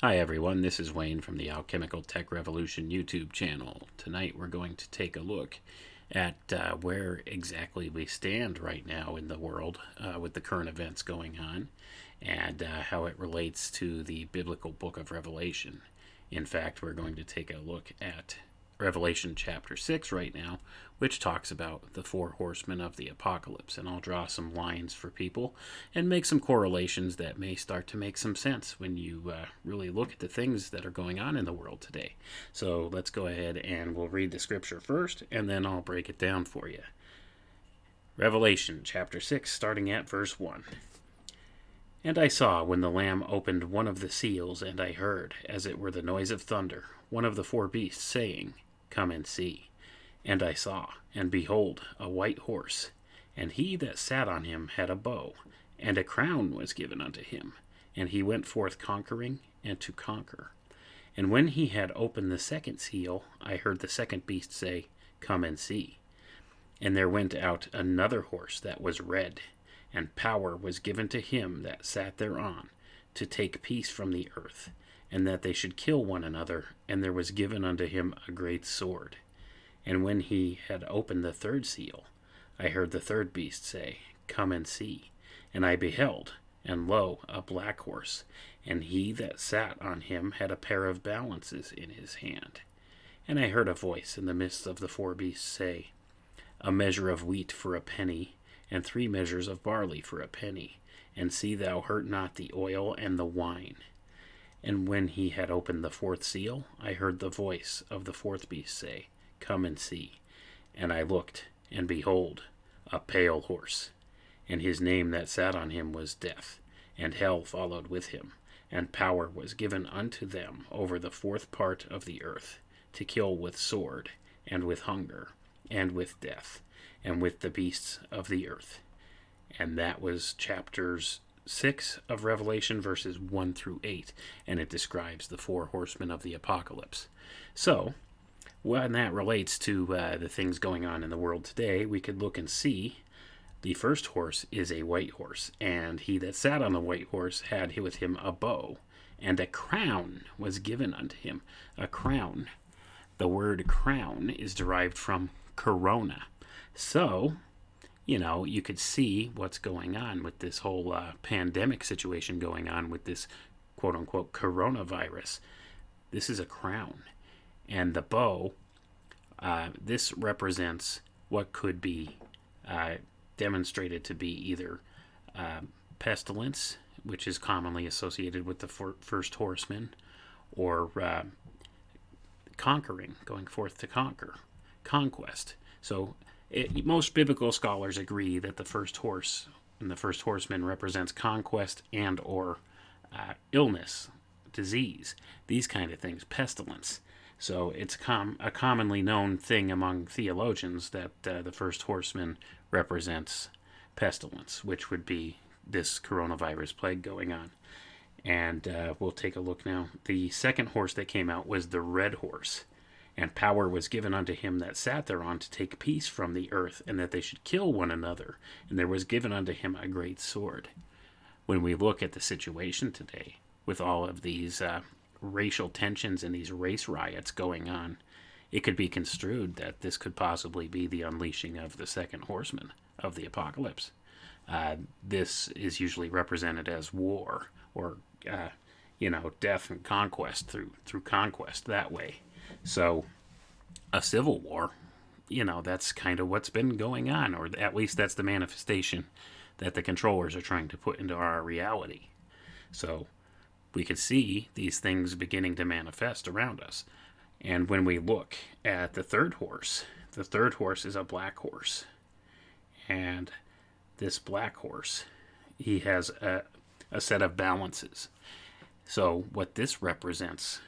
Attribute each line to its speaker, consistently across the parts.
Speaker 1: Hi everyone, this is Wayne from the Alchemical Tech Revolution YouTube channel. Tonight we're going to take a look at where exactly we stand right now in the world with the current events going on and how it relates to the biblical book of Revelation. In fact, we're going to take a look at Revelation chapter 6 right now, which talks about the four horsemen of the apocalypse. And I'll draw some lines for people and make some correlations that may start to make some sense when you really look at the things that are going on in the world today. So let's go ahead and we'll read the scripture first, and then I'll break it down for you. Revelation chapter 6, starting at verse 1. And I saw when the Lamb opened one of the seals, and I heard, as it were the noise of thunder, one of the four beasts saying, Come and see. And I saw, and behold, a white horse, and he that sat on him had a bow, and a crown was given unto him, and he went forth conquering and to conquer. And when he had opened the second seal, I heard the second beast say, Come and see. And there went out another horse that was red, and power was given to him that sat thereon, to take peace from the earth, and that they should kill one another, and there was given unto him a great sword. And when he had opened the third seal, I heard the third beast say, Come and see. And I beheld, and lo, a black horse, and he that sat on him had a pair of balances in his hand. And I heard a voice in the midst of the four beasts say, A measure of wheat for a penny, and 3 measures of barley for a penny, and see thou hurt not the oil and the wine. And when he had opened the fourth seal, I heard the voice of the fourth beast say, Come and see. And I looked, and behold, a pale horse, and his name that sat on him was Death, and hell followed with him, and power was given unto them over the fourth part of the earth, to kill with sword, and with hunger, and with death, and with the beasts of the earth. And that was chapters 6 of Revelation, verses 1 through 8, and it describes the four horsemen of the apocalypse. So, when that relates to the things going on in the world today, we could look and see the first horse is a white horse, and he that sat on the white horse had with him a bow, and a crown was given unto him. A crown. The word crown is derived from corona. So, you could see what's going on with this whole pandemic situation going on with this quote-unquote coronavirus. This is a crown. And the bow, this represents what could be demonstrated to be either pestilence, which is commonly associated with the first horseman, or conquering, going forth to conquer, conquest. So most biblical scholars agree that the first horse and the first horseman represents conquest and or illness, disease, these kind of things, pestilence. So it's a commonly known thing among theologians that the first horseman represents pestilence, which would be this coronavirus plague going on. And we'll take a look now. The second horse that came out was the red horse. And power was given unto him that sat thereon to take peace from the earth, and that they should kill one another. And there was given unto him a great sword. When we look at the situation today, with all of these racial tensions and these race riots going on, it could be construed that this could possibly be the unleashing of the second horseman of the apocalypse. This is usually represented as war, or death and conquest through conquest that way. So a civil war, that's kind of what's been going on, or at least that's the manifestation that the controllers are trying to put into our reality. So we could see these things beginning to manifest around us. And when we look at the third horse is a black horse. And this black horse, he has a set of balances. So what this represents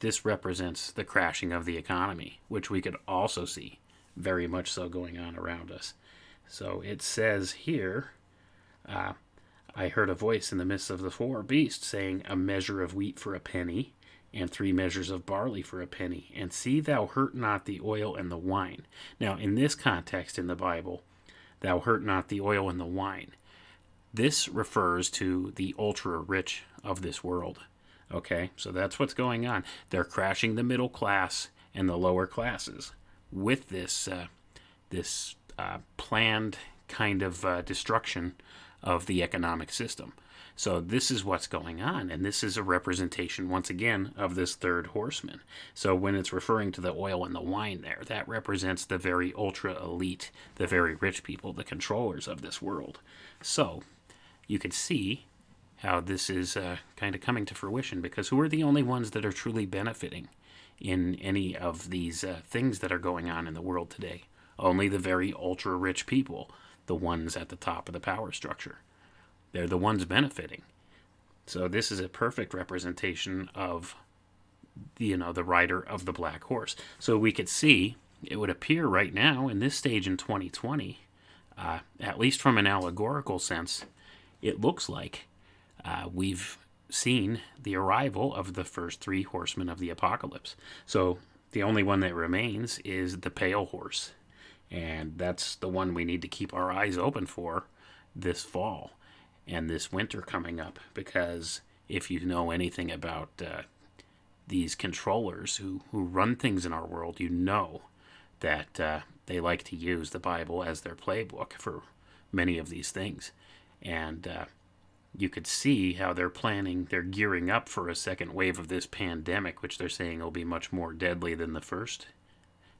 Speaker 1: the crashing of the economy, which we could also see very much so going on around us. So it says here, I heard a voice in the midst of the four beasts saying, A measure of wheat for a penny, and 3 measures of barley for a penny, and see thou hurt not the oil and the wine. Now, in this context in the Bible, thou hurt not the oil and the wine. This refers to the ultra rich of this world. Okay, so that's what's going on. They're crashing the middle class and the lower classes with this planned kind of destruction of the economic system. So this is what's going on, and this is a representation, once again, of this third horseman. So when it's referring to the oil and the wine there, that represents the very ultra elite, the very rich people, the controllers of this world. So you could see how this is kind of coming to fruition, because who are the only ones that are truly benefiting in any of these things that are going on in the world today? Only the very ultra rich people, the ones at the top of the power structure. They're the ones benefiting. So this is a perfect representation of the rider of the black horse. So we could see, it would appear right now in this stage in 2020, at least from an allegorical sense, it looks like we've seen the arrival of the first three horsemen of the apocalypse. So the only one that remains is the pale horse. And that's the one we need to keep our eyes open for this fall and this winter coming up, because if you know anything about these controllers who run things in our world, you know that they like to use the Bible as their playbook for many of these things. And you could see how they're gearing up for a second wave of this pandemic, which they're saying will be much more deadly than the first.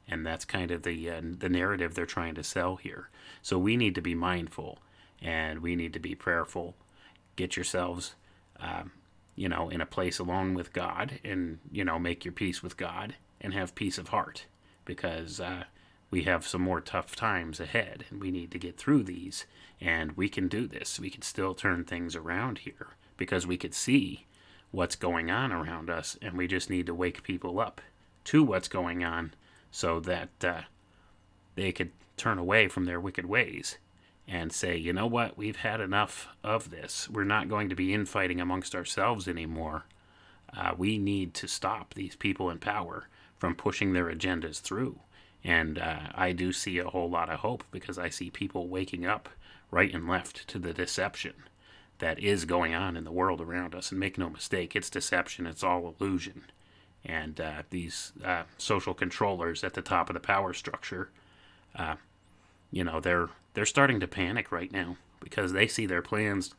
Speaker 1: And that's kind of the narrative they're trying to sell here. So we need to be mindful, and we need to be prayerful. Get yourselves, in a place alone with God, and, make your peace with God, and have peace of heart, because we have some more tough times ahead, and we need to get through these, and we can do this. We can still turn things around here, because we could see what's going on around us, and we just need to wake people up to what's going on, so that they could turn away from their wicked ways and say, you know what, we've had enough of this. We're not going to be infighting amongst ourselves anymore. We need to stop these people in power from pushing their agendas through. And I do see a whole lot of hope, because I see people waking up right and left to the deception that is going on in the world around us. And make no mistake, it's deception. It's all illusion. And these social controllers at the top of the power structure, they're starting to panic right now, because they see their plans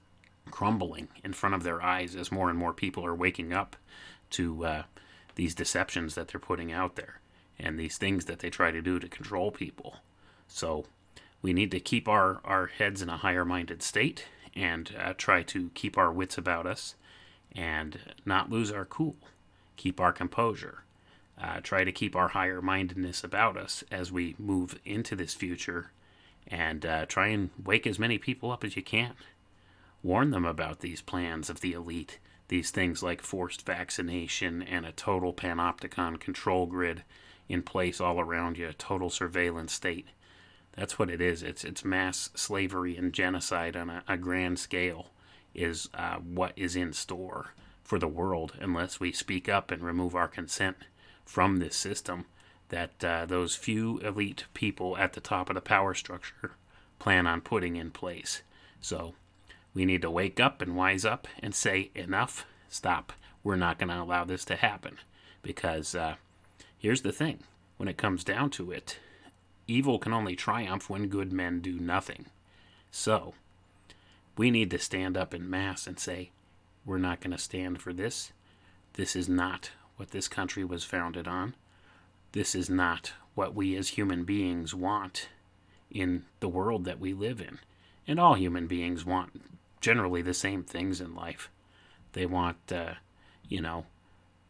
Speaker 1: crumbling in front of their eyes as more and more people are waking up to these deceptions that they're putting out there, and these things that they try to do to control people. So we need to keep our heads in a higher-minded state, and try to keep our wits about us, and not lose our cool. Keep our composure. Try to keep our higher-mindedness about us as we move into this future, and try and wake as many people up as you can. Warn them about these plans of the elite, these things like forced vaccination and a total panopticon control grid in place all around you, a total surveillance state. That's what it is. It's mass slavery and genocide on a grand scale is what is in store for the world, unless we speak up and remove our consent from this system that those few elite people at the top of the power structure plan on putting in place. So we need to wake up and wise up and say, enough, stop. We're not going to allow this to happen, because here's the thing. When it comes down to it, evil can only triumph when good men do nothing. So we need to stand up en masse and say, we're not going to stand for this. This is not what this country was founded on. This is not what we as human beings want in the world that we live in. And all human beings want generally the same things in life. They want,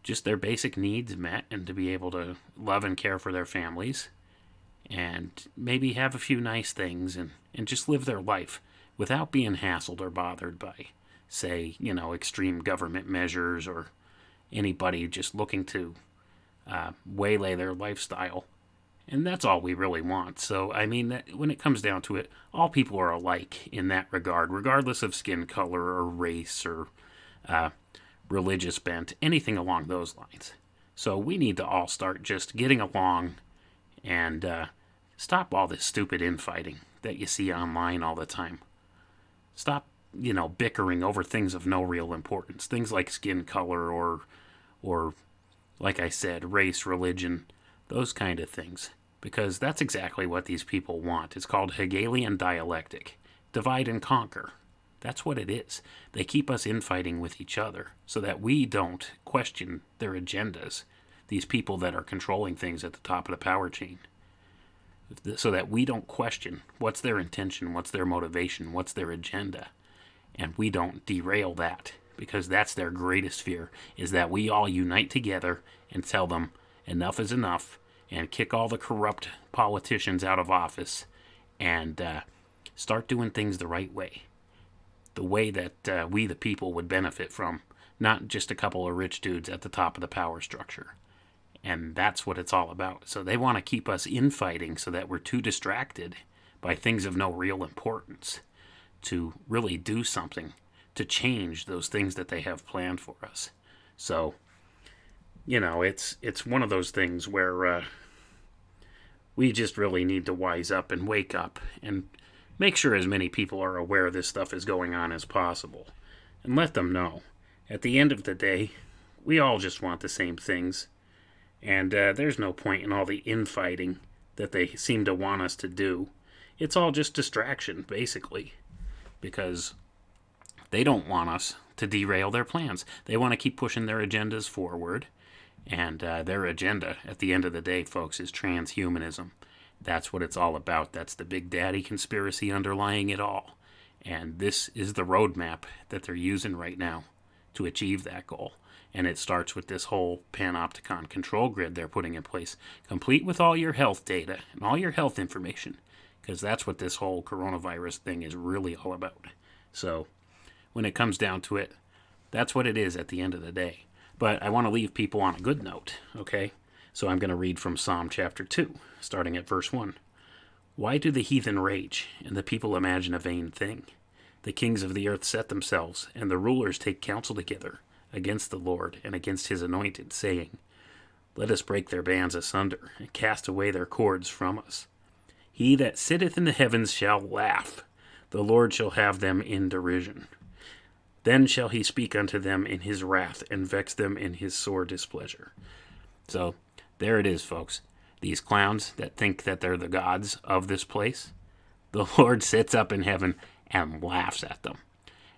Speaker 1: just their basic needs met, and to be able to love and care for their families, and maybe have a few nice things, and just live their life without being hassled or bothered by, say, extreme government measures, or anybody just looking to waylay their lifestyle. And that's all we really want. So, when it comes down to it, all people are alike in that regard, regardless of skin color or race or religious bent, anything along those lines. So we need to all start just getting along and stop all this stupid infighting that you see online all the time. Stop bickering over things of no real importance. Things like skin color or like I said, race, religion, those kind of things. Because that's exactly what these people want. It's called Hegelian dialectic. Divide and conquer. That's what it is. They keep us infighting with each other so that we don't question their agendas, these people that are controlling things at the top of the power chain. So that we don't question what's their intention, what's their motivation, what's their agenda. And we don't derail that, because that's their greatest fear, is that we all unite together and tell them enough is enough and kick all the corrupt politicians out of office and start doing things the right way. The way that we, the people, would benefit from, not just a couple of rich dudes at the top of the power structure. And that's what it's all about. So they want to keep us infighting so that we're too distracted by things of no real importance to really do something to change those things that they have planned for us. So, it's one of those things where we just really need to wise up and wake up and make sure as many people are aware this stuff is going on as possible. And let them know. At the end of the day, we all just want the same things. And there's no point in all the infighting that they seem to want us to do. It's all just distraction, basically. Because they don't want us to derail their plans. They want to keep pushing their agendas forward. And their agenda, at the end of the day, folks, is transhumanism. That's what it's all about. That's the big daddy conspiracy underlying it all. And this is the roadmap that they're using right now to achieve that goal. And it starts with this whole panopticon control grid they're putting in place, complete with all your health data and all your health information, because that's what this whole coronavirus thing is really all about. So when it comes down to it, that's what it is at the end of the day. But I want to leave people on a good note, okay? So I'm going to read from Psalm chapter 2, starting at verse 1. Why do the heathen rage, and the people imagine a vain thing? The kings of the earth set themselves, and the rulers take counsel together against the Lord and against his anointed, saying, Let us break their bands asunder, and cast away their cords from us. He that sitteth in the heavens shall laugh, the Lord shall have them in derision. Then shall he speak unto them in his wrath, and vex them in his sore displeasure. So, there it is, folks. These clowns that think that they're the gods of this place, the Lord sits up in heaven and laughs at them.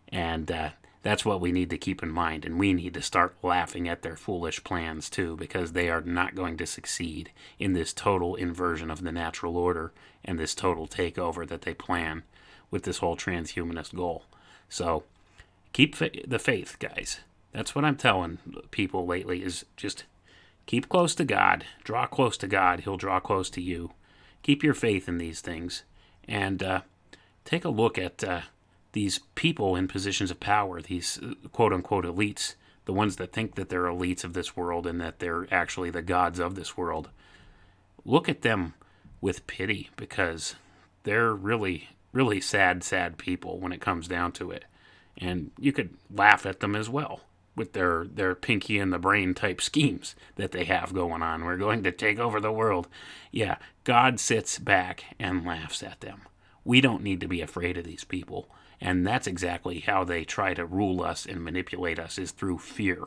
Speaker 1: And that's what we need to keep in mind, and we need to start laughing at their foolish plans too, because they are not going to succeed in this total inversion of the natural order and this total takeover that they plan with this whole transhumanist goal. So keep the faith, guys. That's what I'm telling people lately, is just keep close to God, draw close to God, he'll draw close to you. Keep your faith in these things, and take a look at these people in positions of power, these quote-unquote elites, the ones that think that they're elites of this world and that they're actually the gods of this world. Look at them with pity, because they're really, really sad people when it comes down to it. And you could laugh at them as well with their pinky in the brain type schemes that they have going on. We're going to take over the world. Yeah, God sits back and laughs at them. We don't need to be afraid of these people. And that's exactly how they try to rule us and manipulate us, is through fear.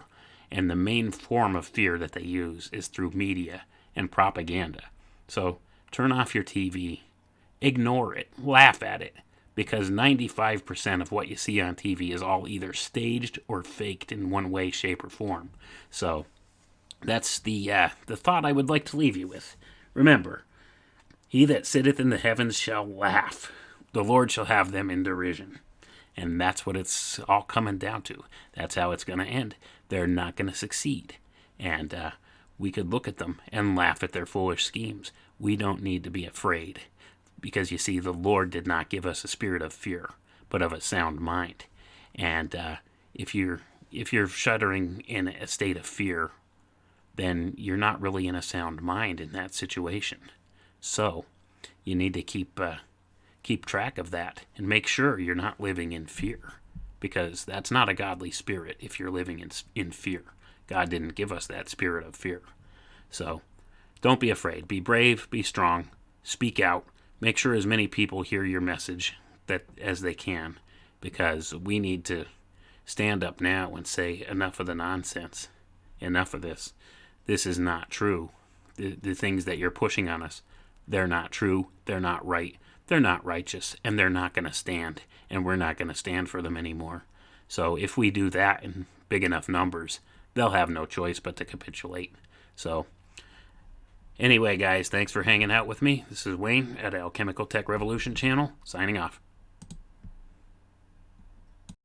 Speaker 1: And the main form of fear that they use is through media and propaganda. So turn off your TV, ignore it, laugh at it, because 95% of what you see on TV is all either staged or faked in one way, shape, or form. So that's the thought I would like to leave you with. Remember, he that sitteth in the heavens shall laugh. The Lord shall have them in derision. And that's what it's all coming down to. That's how it's going to end. They're not going to succeed. And we could look at them and laugh at their foolish schemes. We don't need to be afraid. Because you see, the Lord did not give us a spirit of fear, but of a sound mind. And if you're shuddering in a state of fear, then you're not really in a sound mind in that situation. So you need to keep track of that and make sure you're not living in fear, because that's not a godly spirit if you're living in fear. God didn't give us that spirit of fear. So don't be afraid. Be brave. Be strong. Speak out. Make sure as many people hear your message as they can, because we need to stand up now and say enough of the nonsense. Enough of this. This is not true. The things that you're pushing on us, they're not true. They're not right. They're not righteous. And they're not going to stand. And we're not going to stand for them anymore. So if we do that in big enough numbers, they'll have no choice but to capitulate. So anyway, guys, thanks for hanging out with me. This is Wayne at Alchemical Tech Revolution channel, signing off.